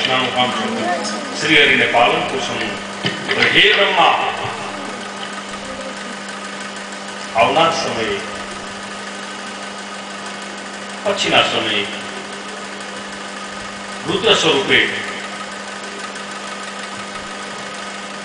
રચનાનું કામ થયું, શ્રી હરિને પાલન પોષણનું. હે બ્રહ્મા, આવનાર સમયે, પછીના સમયે રુદ્ર સ્વરૂપે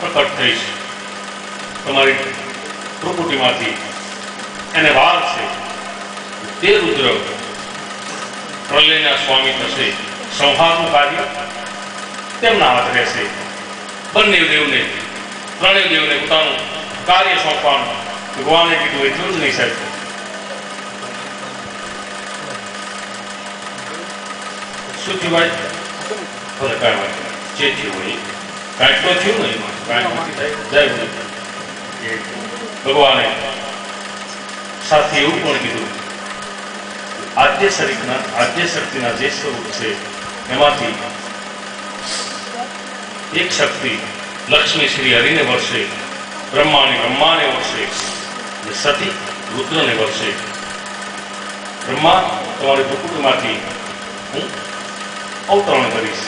પ્રકટ થઈશ. તમારી પ્રકૃતિમાંથી એને વાર છે. તે રુદ્ર પ્રલયના સ્વામી થશે. સંહારનું કાર્ય તેમના હાથ રહેશે. બંને દેવને, ત્રણેય દેવને પોતાનું કાર્ય સોંપવાનું ભગવાને કીધું એટલું જ નહીં સાહેબ. શું થયું ભાઈ? ભલે કાંઈ વાત જે થયું હોય કાંઈક તો થયું નહીં, કાંઈ નથી થાય જાય. ભગવાને સાથે એવું પણ કીધું, આદ્ય શક્તિના જે સ્વરૂપ છે એમાંથી એક શક્તિ લક્ષ્મી શ્રી હરિને વર્ષે, બ્રહ્માને વર્ષે, અને સતી રુદ્રને વર્ષે. બ્રહ્મા, તમારી પ્રકૃતિમાંથી હું અવતરણ કરીશ.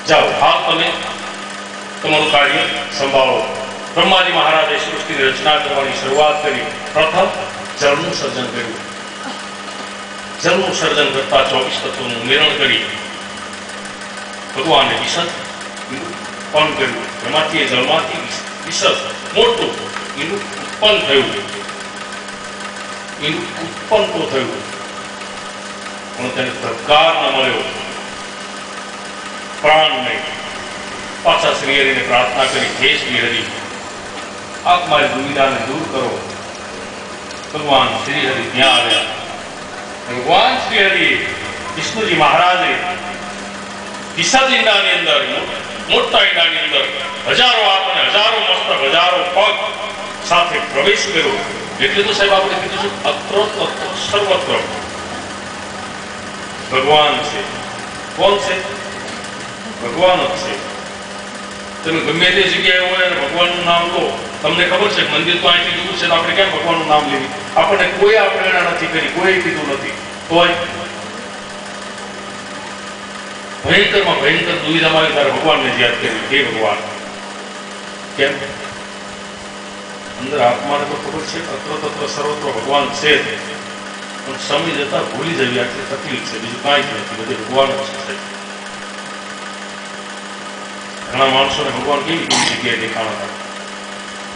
જાઓ, હાલ તમે તમારું કાર્ય સંભાળો. બ્રહ્માજી મહારાજે સૃષ્ટિની રચના કરવાની શરૂઆત કરી. પ્રથમ જળનું સર્જન કર્યું. જળનું સર્જન કરતા 24 તત્વોનું ઉમેરણ કરી ભગવાને વિસર્જન પણ કર્યું. એમાંથી એ જળમાંથી વિસર્જન મોટું એનું ઉત્પન્ન થયું. એનું ઉત્પન્ન તો થયું પણ તેને પ્રકાર ન મળ્યો, પ્રાણ નહીં. પાછા શ્રી હરિને પ્રાર્થના કરી, હે શ્રી હરિ, આપ મારી દુવિધાને દૂર કરો. ભગવાન શ્રી હરિ ત્યાં આવ્યા. ભગવાન શ્રી હરિ વિષ્ણુજી મહારાજે વિસર્જન ઈંડાની અંદર, મોટા ઈંડાની અંદર હજારો હાથ અને હજારો મસ્તક, હજારો પગ સાથે પ્રવેશ કર્યો. એટલે તો સાહેબ આપણે કીધું છે અત્ર તત્ર સર્વત્ર ભગવાન છે. કોણ છે? ભગવાન જ છે. તમે ગમે તે જગ્યાએ હોય અને ભગવાનનું નામ લો, તમને ખબર છે મંદિર તો અહીંથી દૂર છે તો આપણે કેમ ભગવાનનું નામ લેવી? આપણને કોઈ આ પ્રેરણા નથી કરી, કોઈ કીધું નથી. તોય ભયંકરમાં ભયંકર દુવિધામાં આવી ત્યારે ભગવાનને યાદ કરી, હે ભગવાન. કેમ? અંદર આત્માને તો ખબર છે અત્ર તત્ર સર્વત્ર ભગવાન છે, પણ સમય જતા ભૂલી જવી આટલી તકલીફ છે. બીજું કાંઈ જ નથી, બધે ભગવાન જ છે. ઘણા માણસોને ભગવાન કેવી કેવી જગ્યાએ દેખાણા હતા.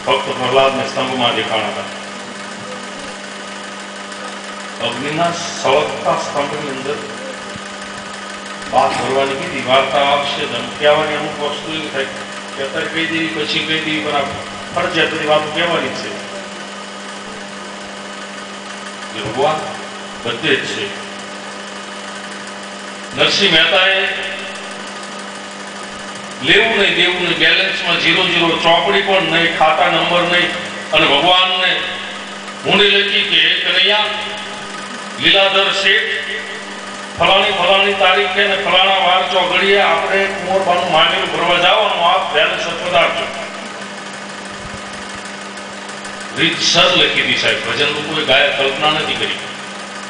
ભક્ત પ્રહલાદને સ્તંભમાં દેખાણા હતા. અગ્નિના સળગતા સ્તંભની અંદર વાત ભરવાની કીધી, વાર્તા આપશે, કહેવાની અમુક વસ્તુ એવી થાય કે અત્યારે કહી દેવી, પછી કહી દેવી, પણ ફરજિયાત બધી વાતો કહેવાની જ છે. ભગવાન બધે જ છે. નરસિંહ મહેતાએ લેવું નહીં દેવું નહીં, બેલેન્સમાં 0-0, ચોપડી પણ નહીં, ખાતા નંબર નહીં, અને ભગવાનને ઊંડી લખી કે કનૈયા લીલાધર શેઠ ફલાણી તારીખે ને ફલાણા વાર ચોઘડીએ આપણે કુંવરબાનું માંગેલું ભરવા જવાનું, આ બેલેન્સ પદાર્થો રીતસર લખી હતી સાહેબ. ભજન લોકોએ ગાયા, કલ્પના નથી કરી.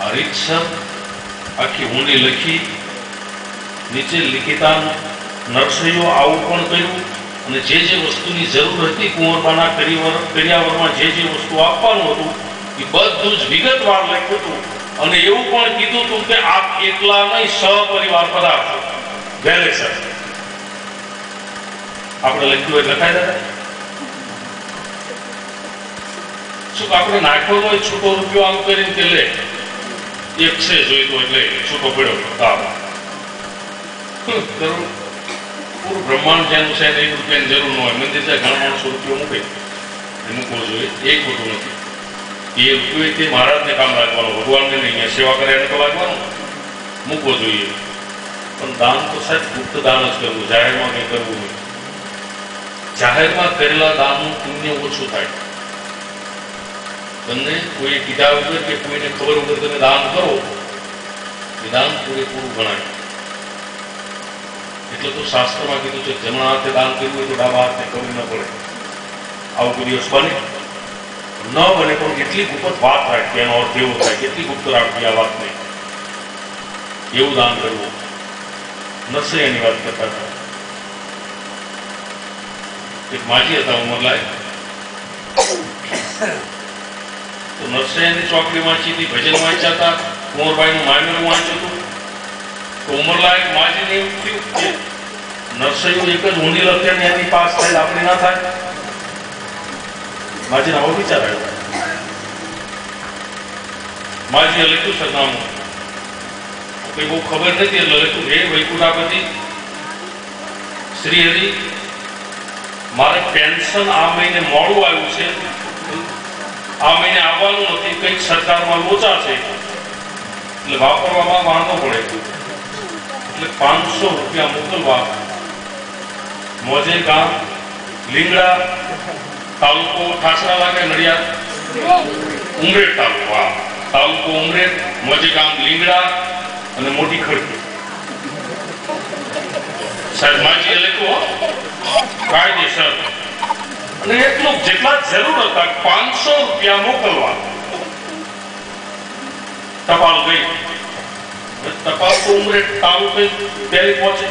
આ રીતસર આખી ઊંડી લખી. નીચે લિખિતાન નરસૈયો આવું પણ કર્યું, અને જે જે વસ્તુની જરૂર હતી કુંવરબાના કરિયાવરમાં જે જે વસ્તુ આપવાનું હતું એ બધું જ વિગતવાર લખ્યું હતું. અને એવું પણ કીધું હતું કે આપ એકલા નહીં, સહપરિવાર પધારજો. વહેલે સર આપણે લખ્યું હોય લખાઈ દાદા. શું આપણે નાખ્યો હોય છૂટો રૂપિયો આમ કરીને કે લે એક છે જોઈતો એટલે છૂટો પડ્યો. પૂરું બ્રહ્માંડ જેનું છે 1 રૂપિયાની જરૂર ન હોય. મંદિર છે ઘણા માણસો રૂપિયો મૂકે, મૂકવો જોઈએ, એ ખોટું નથી. એ રૂપિયો તે મહારાજને કામ લાગવાનો, ભગવાનને નહીં. અહીંયા સેવા કરે એને તો લાગવાનું, મૂકવો જોઈએ. પણ દાન તો સાહેબ ગુપ્ત દાન જ કરવું, જાહેરમાં કંઈ કરવું નહીં. જાહેરમાં કરેલા દાનનું પુણ્ય ઓછું થાય. તમને કોઈ કીધા વગર કે કોઈને ખબર વગર તમે દાન કરો, એ દાન પૂરેપૂરું ગણાય. એટલે તો શાસ્ત્રમાં કીધું છે જમણા હાથે દાન કર્યું હોય તો ડાબા હાથને ખબર ન પડે. આવું કોઈ દિવસ બને ન બને, પણ કેટલી ગુપ્ત વાત રાખી, એનો અર્થ એવો થાય કેટલી ગુપ્ત રાખવી આ વાતને. એવું દાન કરવું. નરસૈયાની વાત કરતા હતા. એક માજી હતા ઉંમરલાયક, તો નરસૈયાની ચોકડી વાંચી હતી, ભજન વાંચ્યા હતા, કુંવરબાઈનું મામેરું વાંચ્યું હતું. તો ઉંમરલાયક માજીને એવું થયું કે નરસૈયું એક જ ઊંડી લખે ને એની પાસ થાય, આપણી ના થાય. માજીને આવો વિચાર આવ્યો. માજીએ લખ્યું સરનામું, કઈ બહુ ખબર નથી એટલે લખ્યું, હે વૈકુંઠાપતિ શ્રી હરિ, મારે પેન્શન આ મહિને મોડું આવ્યું છે, આ મહિને આવવાનું નથી, કંઈક સરકારમાં લોચા છે એટલે વાપરવામાં વાંધો પડે, એટલે 500 રૂપિયા મોકલવા. મોજે ગામ, લીંગડા તાલુકો ઠાસરા લાગે, નડિયાદ ઉમરેઠ તાલુકો, તાલુકો ઉમરેઠ, મોજે ગામ લીંગડા અને મોટી ખડકી. સાહેબ માજીએ લખ્યું કાયદેસર, અને એટલું જેટલા જરૂર હતા 500 રૂપિયા મોકલવા. ટપાલ ગઈ, ટપાલ તો ઉમરેઠ તાલુકે પહેલી પહોંચે.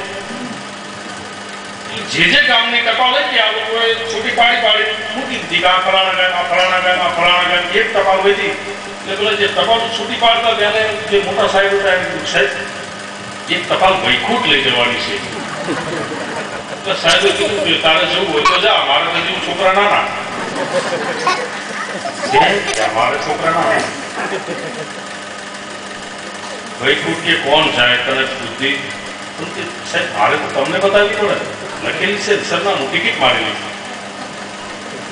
જે ગામની ટપાલ હતી આ લોકોએ છૂટી પાડી મૂકી દીધી કે આ ફલાણા ગામ, આ ફલાણા ગામ, આ ફલાણા ગામ. એક ટપાલ વધી એટલે પેલા જે ટપાલ છૂટી પાડતા ત્યારે જે મોટા સાહેબ હતા એને સાહેબ એક ટપાલ વૈકુંઠ લઈ જવાની છે. એટલે સાહેબે કીધું કે તારે જવું હોય તો જા, મારે તો જેવું છોકરા નાના, મારે છોકરા નાના. વૈકુંઠ કે કોણ જાય તને બુદ્ધિ? સાહેબ મારે તો તમને બતાવવી પડે, લખેલી છે સરનામું, ટિકિટ મારેલી.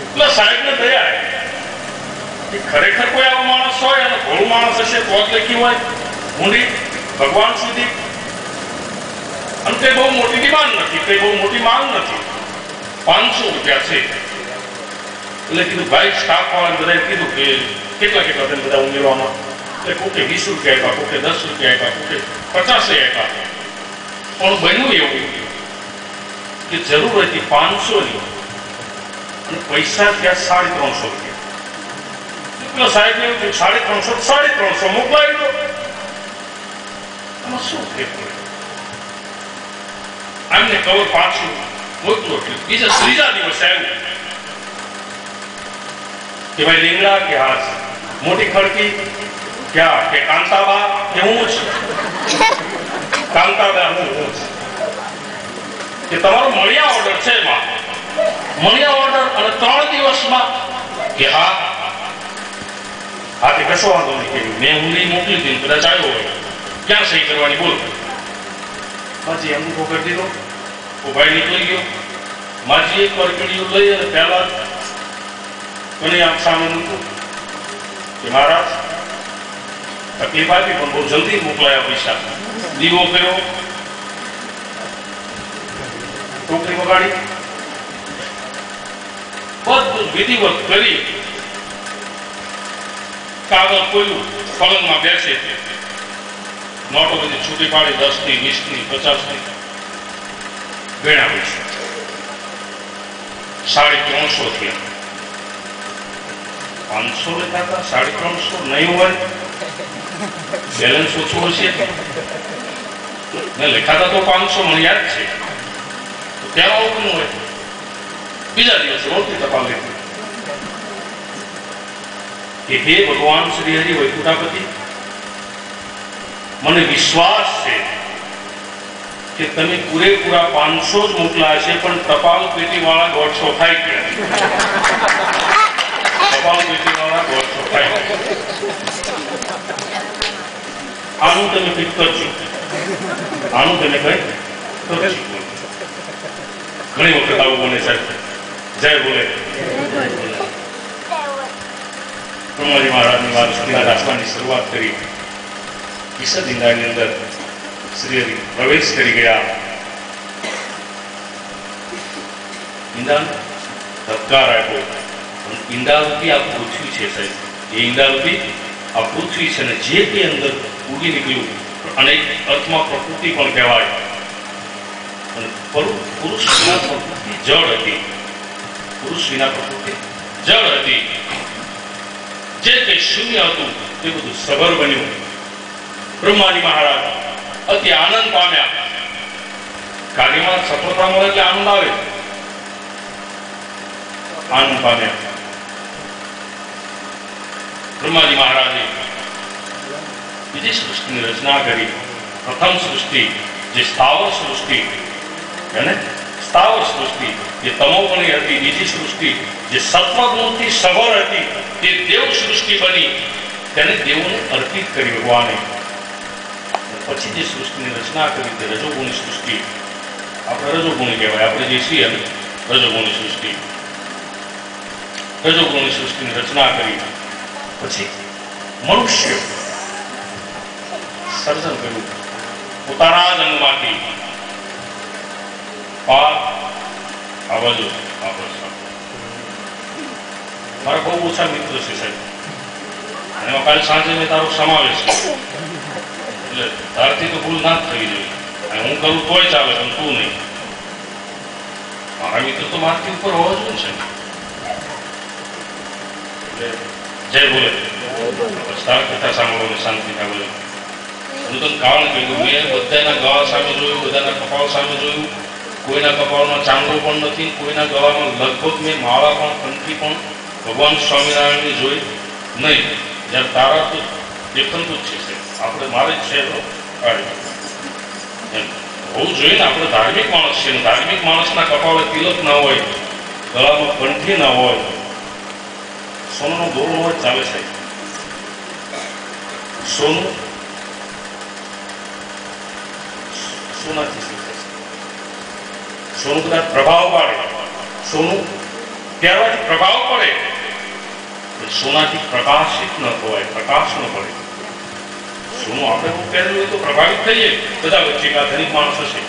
એટલે સાહેબને દયા કે ખરેખર કોઈ આવો માણસ હોય અને ભોળું માણસ હશે તો જ લખી હોય ઊંડી ભગવાન સુધી. અને કઈ બહુ મોટી ડિમાન્ડ નથી, કઈ બહુ મોટી માંગ નથી, 500 રૂપિયા છે. એટલે કીધું ભાઈ સ્ટાફ વાળાને બધાએ કીધું કે કેટલા તેને બધા ઉમેરવામાં. એટલે કોકે 20 રૂપિયા આપ્યા, કોકે 10 રૂપિયા આપ્યા, કોકે 50 આપ્યા. પણ બન્યું એવું કે જરૂર હતી 500ની અને પૈસા થયા 350 રૂપિયા. પેલા સાહેબ ને એવું થયું 350 મોકલાવી દો. આમાં શું ફેર પડે? આમને કવર પાછું મોકલો. બીજા ત્રીજા દિવસે આવ્યું કે ભાઈ લીંગડા કે હાસ, મોટી ખડકી ક્યાં કે કાંતાબા કે હું જ કાંતાબા હું કે તમારો મળ્યા ઓર્ડર છે એમાં મળ્યા ઓર્ડર અને 3 દિવસમાં કે હા તે કશો વાંધો નહીં કે મેં ઊંડી મોકલી દીધી, કદાચ આવ્યો હોય, ક્યાં સહી કરવાની બોલ. માજી એમ ઉભો કરી દીધો, ભાઈ નીકળી ગયો. માજી એક વાર કીડીઓ લઈ અને પહેલા કોની આંખ સામે મૂક્યું કે મહારાજ તકલીફ આપી પણ બહુ જલ્દી મોકલાયા પૈસા. દીવો કર્યો, ટોકરી વગાડી, બધું વિધિવત કરી કાગળ ખોલ્યું, પલંગમાં બેસે, નોટો બધી છૂટી પાડી, 10ની, 20ની, 50ની ગણ્યા પૈસા 350 થયા. 500 લેતા હતા, 350 નહીં હોય, બેલેન્સ ઓછું હશે ને. લખાતા તો 500 મને યાદ છે, તો ત્યાં ઓગણું હોય. બીજા દિવસે મોટી ટપાલ લખી કે હે ભગવાન શ્રી હરિ વૈકુંઠાપતિ, મને વિશ્વાસ છે કે તમે પૂરેપૂરા 500 જ મોકલા છે, પણ ટપાલ પેટી વાળા 150 ખાઈ ગયા. ટપાલ પેટી વાળા 150 ખાઈ ગયા. આનું તમે કંઈક કરજો, આનું તમે કઈ કરજો. ઘણી વખત આવું બને સાહેબ. જય બોલે. બ્રહ્માજી મહારાજની વાત સુધીના દાસવાની શરૂઆત કરી. ઈસદ ઇંડાની અંદર શ્રી હરિ પ્રવેશ કરી ગયા. ઈંડાને ધબકાર આપ્યો. ઈંડારૂપી આ પૃથ્વી છે સાહેબ, એ ઈંડારૂપી આ પૃથ્વી છે ને જે કંઈ અંદર ઉગી નીકળ્યું, અનેક અર્થમાં પ્રકૃતિ પણ કહેવાય. અને પુરુષ વિના પ્રકૃતિ જળ હતી, પુરુષ વિના પ્રકૃતિ જળ હતી. જે કંઈ શૂન્ય હતું તે બધું સબર બન્યું. બ્રહ્માજી મહારાજ અતિ આનંદ પામ્યા કાર્યમાં સફળતા મળે એટલે આનંદ આવે, આનંદ પામ્યા. બ્રહ્માજી મહારાજે બીજી સૃષ્ટિની રચના કરી. પ્રથમ સૃષ્ટિ જે સ્થાવર સૃષ્ટિ, અને સ્થાવર સૃષ્ટિ જે તમોગુણી હતી. બીજી સૃષ્ટિ જે સત્વગુણથી સભર હતી, તે દેવ સૃષ્ટિ બની, તેને દેવોને અર્પિત કરી ભગવાને. પછી જે સૃષ્ટિની રચના કરી તે રજોગુણી સૃષ્ટિ. આપણે રજોગુણી કહેવાય, આપણે જે છીએ રજોગુણી સૃષ્ટિ. રજોગુણી સૃષ્ટિની રચના કરી. પછી મનુષ્ય સર્જન કર્યું પોતાના જ અંગમાંથી. આ બાજુ મારા બહુ ઓછા મિત્ર છે સાહેબ, અને કાલે સાંજે મેં તારો સમાવેશ કર્યો, એટલે તારથી તો ભૂલ ના જ થવી જોઈએ. અને હું કરું તોય ચાલે, પણ તું નહીં. મારા મિત્ર તો મારથી ઉપર હોવા જોઈએ છે. એટલે જય બોલે, તાર કથા સાંભળો, શાંતિ ના બોલે. હું તને કારણ કહ્યું, મેં બધાના ગળા સામે જોયું, બધાના કપાળ સામે જોયું. કોઈના કપાળમાં ચાંદલો પણ નથી, કોઈના ગળામાં લગભગ મેં માળા પણ કંઠી પણ ભગવાન સ્વામિનારાયણની જોઈ નહીં. જ્યારે તારા તો દેખંતું જ છે, આપણે મારે જ છે હોવું જોઈએ ને. આપણે ધાર્મિક માણસ છે, ધાર્મિક માણસના કપાળે તિલક ના હોય, ગળામાં કંઠી ના હોય, સોનાનો દોરો હોય ચાલે છે. સોનું સોનાથી શીખે છે. સોનું કદાચ પ્રભાવ પાડે, સોનું ત્યારબાદ પ્રભાવ પડે, સોનાથી પ્રકાશિત ન હોય, પ્રકાશ ન પડે. સોનું આપણે પહેરેલું હોય તો પ્રભાવિત થઈએ, બધા વચ્ચે આ ધનિક માણસ હશે,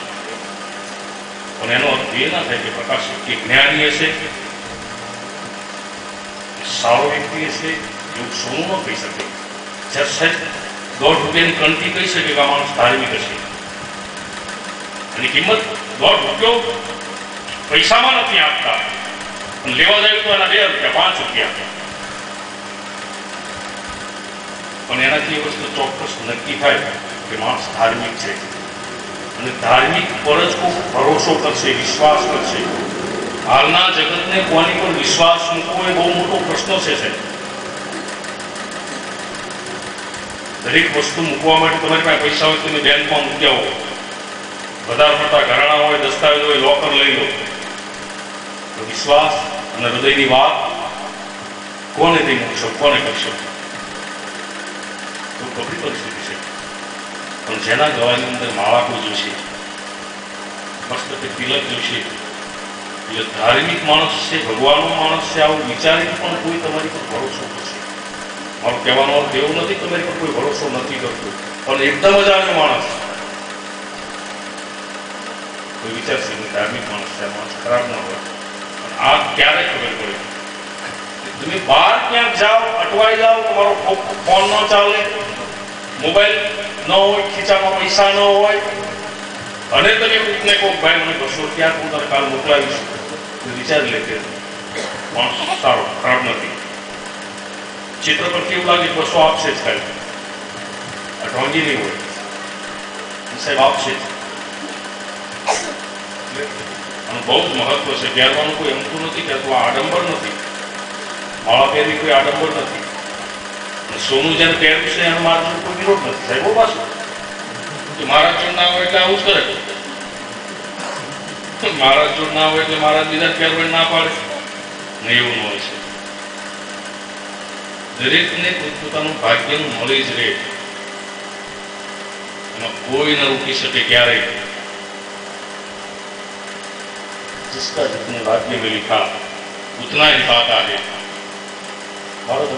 પણ એનો અર્થ એ ના થાય કે પ્રકાશિત કે જ્ઞાની હશે, સારો વ્યક્તિ હશે, એવું સોનું ન કહી શકે. જ્યારે સાહેબ ₹1.5 કંઠી કહી શકે કે આ માણસ ધાર્મિક હશે. એની કિંમત ₹1.5 પૈસામાં નથી આપતા, પણ લેવા જાય તો એના ₹2, ₹5. પણ એનાથી એ વસ્તુ ચોક્કસ નક્કી થાય કે માણસ ધાર્મિક છે, અને ધાર્મિક પર જ કોઈ ભરોસો કરશે, વિશ્વાસ કરશે. હાલના જગતને કોની પર વિશ્વાસ મૂકવો એ બહુ મોટો પ્રશ્ન છે. દરેક વસ્તુ મૂકવા માટે તમારી પાસે પૈસા હોય, તમે બેંકમાં મૂકી આવો, વધારે પડતા ઘરાણા હોય, દસ્તાવેજ હોય, લોકર લઈ લો. તો વિશ્વાસ અને હૃદયની વાત કોને તે મૂકશો, કોને કરશો? તો કપરી પરિસ્થિતિ છે. પણ જેના ગળાની અંદર માળા કોઈ જોશે, મસ્ત તિલક જોશે, એટલે ધાર્મિક માણસ છે, ભગવાનનો માણસ છે, આવું વિચારીને પણ કોઈ તમારી પર ભરોસો કરશે. મારો કહેવાનો અર્થ એવું નથી તમારી પર કોઈ ભરોસો નથી કરતો, પણ એકદમ જ આવે માણસ કોઈ વિચારશે કે ધાર્મિક માણસ છે, માણસ ખરાબ ના હોય. પણ આ ક્યારે ખબર પડે? તમે બહાર ક્યાંક જાઓ, અટવાઈ જાઓ, તમારો ફોન ન ચાલે, મોબાઈલ ન હોય, ખીચામાં પૈસા ન હોય, અને તમે કોઈકને કહો ભાઈ મને ₹200 હું તને કાલ મોકલાવીશ, તો વિચારી લે કે માણસ સારો ખરાબ નથી. ચિત્ર પર કેવું લાગે? 200 આપશે જ ખાલી, અઠવાંગી નહીં હોય, સાહેબ આપશે જ. અને બહુ જ મહત્વ છે. પહેરવાનું કોઈ અમતું નથી કહેતું, આ આડંબર નથી. માળા પહેરવી કોઈ આડંબર નથી. સોનું જેને પહેર્યું છે એનો મારા જોડે કોઈ વિરોધ નથી સાહેબ. પાછું મહારાજ જોડ ના હોય એટલે આવું જ કરે, મહારાજ જોડ ના હોય એટલે મહારાજ બીજા પહેરવા ના પાડે ને, એવું ન હોય છે. દરેકને પોતાનું ભાગ્યનું મળી જ રહે, એમાં કોઈ ન રોકી શકે ક્યારેય. जिसका जितने भाग्य में लिखा उतना ही पाता है. भारत